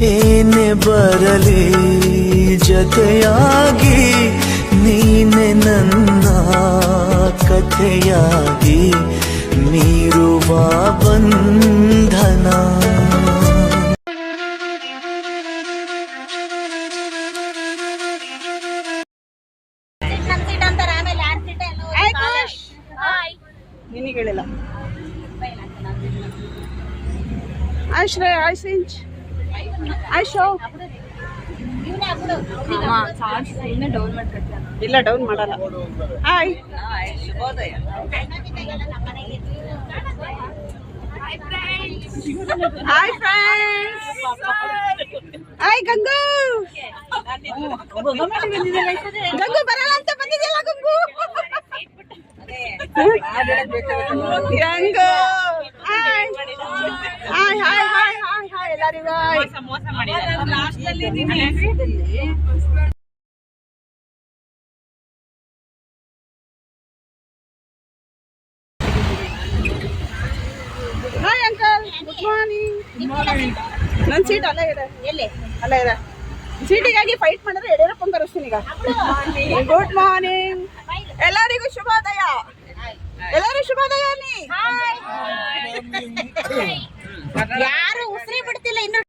ಏನೆ ಬರಲಿ ಜೊತೆಯಾಗಿ ನೀನೆ ನನ್ನ ಕಥೆಯಾಗಿ ಮೀರುವ ಬಂಧನ. ನಿನಗಳಿಲ್ಲ ಆಶ್ರಯ ಆಯ್ಸಿಂಚ್ ಆಯ್ಶೋ ಇಲ್ಲ ಡೌನ್ ಮಾಡಲ್ಲ. ಹಾಯ್ ಶುಭೋದಯ. Hi friends. Hi Gangu. Gangu ಬರಲ್ಲ ಅಂತ ಬಂದಿದೆಯಲ್ಲ Gangu. Gangu hi hi hi hi hi hi ಎಲ್ಲರಿಗೂ ಹಾಯ್ ಅಂಕಲ್ ಗುಡ್ ಮಾರ್ನಿಂಗ್. ನನ್ನ ಸೀಟ್ ಅಲ್ಲೇ ಇದೆ. ಎಲ್ಲಿ ಅಲ್ಲೇ ಇದೆ. ಸೀಟಿಗಾಗಿ ಫೈಟ್ ಮಾಡಿದ್ರೆ ಯಡಿಯೂರಪ್ಪನ ಕರೆಸ್ತೀನಿ ಈಗ. ಗುಡ್ ಮಾರ್ನಿಂಗ್ ಎಲ್ಲರಿಗೂ ಶುಭೋದಯ. ಎಲ್ಲರೂ ಶುಭೋದಯ. ಯಾರು ಉಸಿರಿ ಬಿಡ್ತಿಲ್ಲ ಇನ್ನು.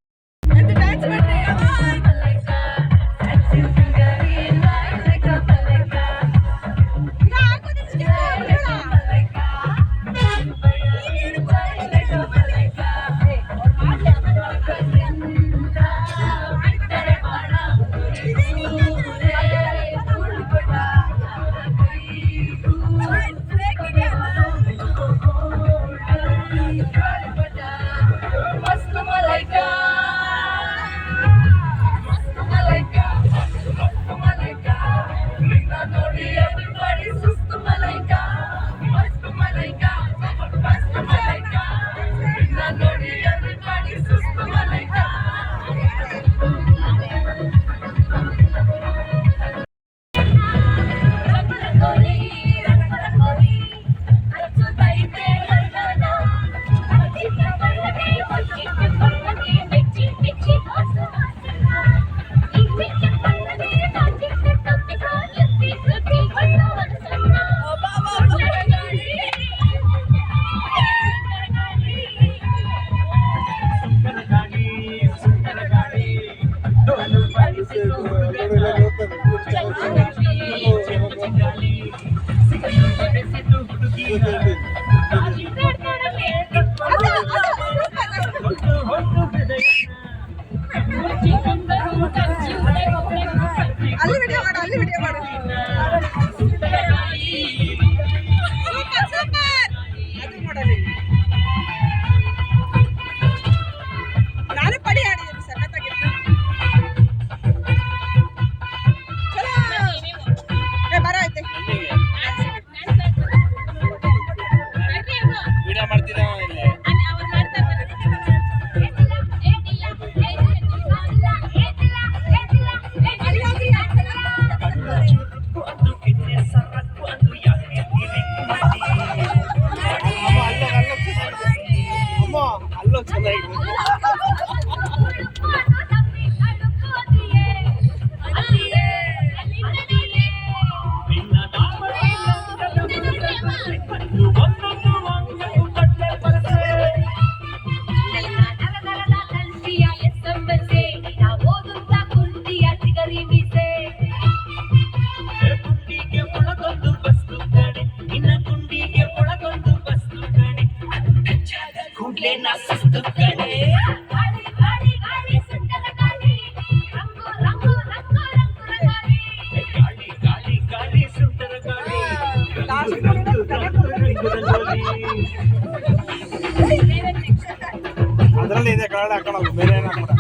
ಅದರಲ್ಲಿ ಇದೆ ಕನ್ನಡ ಹಾಕೊಳ್ಳೋದು ಬೇರೆ ಏನಾಗ್ಬಿಡ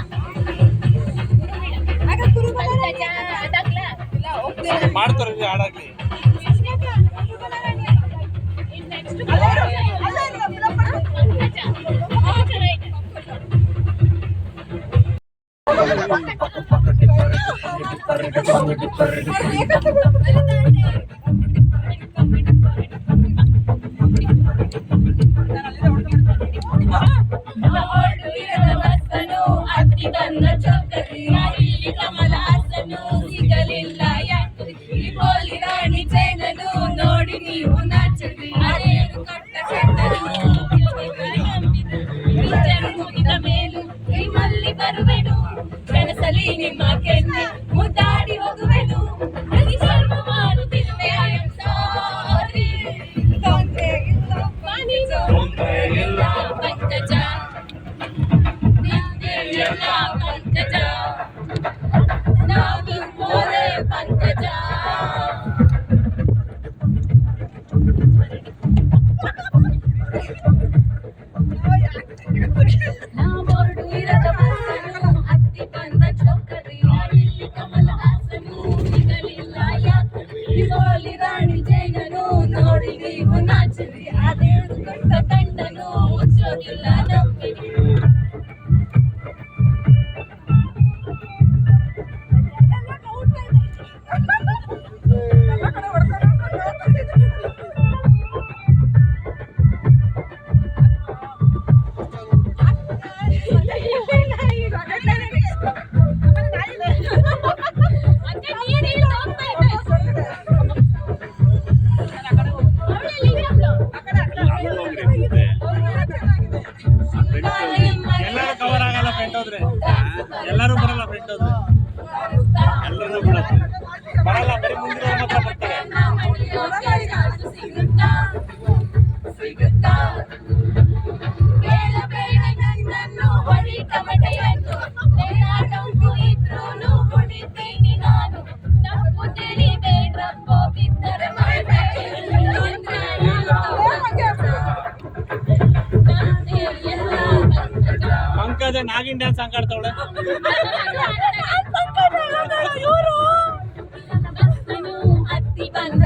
ಮಾಡ್ತಾರೆ ಹಾಡಾಗ್ಲಿ Kita ಬಂದ ಚೌಕರಿ ಇಲ್ಲಿ ಕಮಲಾಸನು ಸಿಗಲಿಲ್ಲ ಯಾಕ್ರಿ ಈ ಬೋಲಿ ರಾಣಿ ಚೈನನು ನೋಡಿ ನೀವು ನಾಚರಿ ಅರೇನು ಕಟ್ಟ ಮುಗಿದ ಮೇಲೂ ನಿಮ್ಮಲ್ಲಿ ಬರುವೆನು ಕನಸಲಿ ನಿಮ್ಮ ಕೆನ್ನೆ ಮುದ್ದಾಡಿ ಹೋಗುವೆನು ಅಲ್ಲಿ ಸ್ವಲ್ಪ ಮಾಡುತ್ತಿರುವೆ ಐ ಆಮ್ ಸಾರಿ ತೊಂದ್ರೆ ಇಲ್ಲ ಪಂಕಜ ನಿಂದೆ ಎಲ್ಲ ಪಂಕಜ ನಾವು ಮೋರೆ ಪಂಕಜ ನಾವೊರಡು ಇರದ ಬಸ್ಸನು ಹತ್ತಿ ಬಂದ ಚೌಕರಿ ಇಲ್ಲಿ ಕಮಲ ಹಾಸನು ಸಿಗಲಿಲ್ಲ ಯಾಕರಿ ಬೋಲಿ ರಾಣಿ ಜೈನನು ನೋಡಿ ನೀವು ನಾಚರಿ ಅದೇಳು ಕೊಟ್ಟ ಕಂಡನು ಮುಚ್ಚೋದಿಲ್ಲ ನಂಬಿರಿ ಎಲ್ಲರೂ ಕವರ್ ಆಗಲ್ಲ ಫ್ರೆಂಡ್ ಹೋದ್ರೆ ಎಲ್ಲರೂ ಬರಲ್ಲ ಫ್ರೆಂಡ್ ಹೋದ್ರೆ ಎಲ್ಲರೂ ಬರಲ್ಲ ಬರೀ ಮುಂದಿನ ಮಾತ್ರ ಬರ್ತಾರೆ ಸಿಗುತ್ತಾ ಕೇಳಬೇಡ ನನ್ನನ್ನು ಹೊಡಿ ಕಮಟೆಯನ್ನು ಬೇಡಾಟಂಕು ಇದ್ರೂನು ಹೊಡಿತೀನಿ ನಾನು ತಪ್ಪು ತಿಳಿಬೇಡ್ರಪ್ಪೋ ಬಿದ್ದರೆ ಪಂಕಜ ನಾಗಿನ್ ಡ್ಯಾನ್ಸ್ ಆಡ್ತಾವಳೆ ಹತ್ತಿ ಬಂದ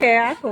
ಯಾಕೋ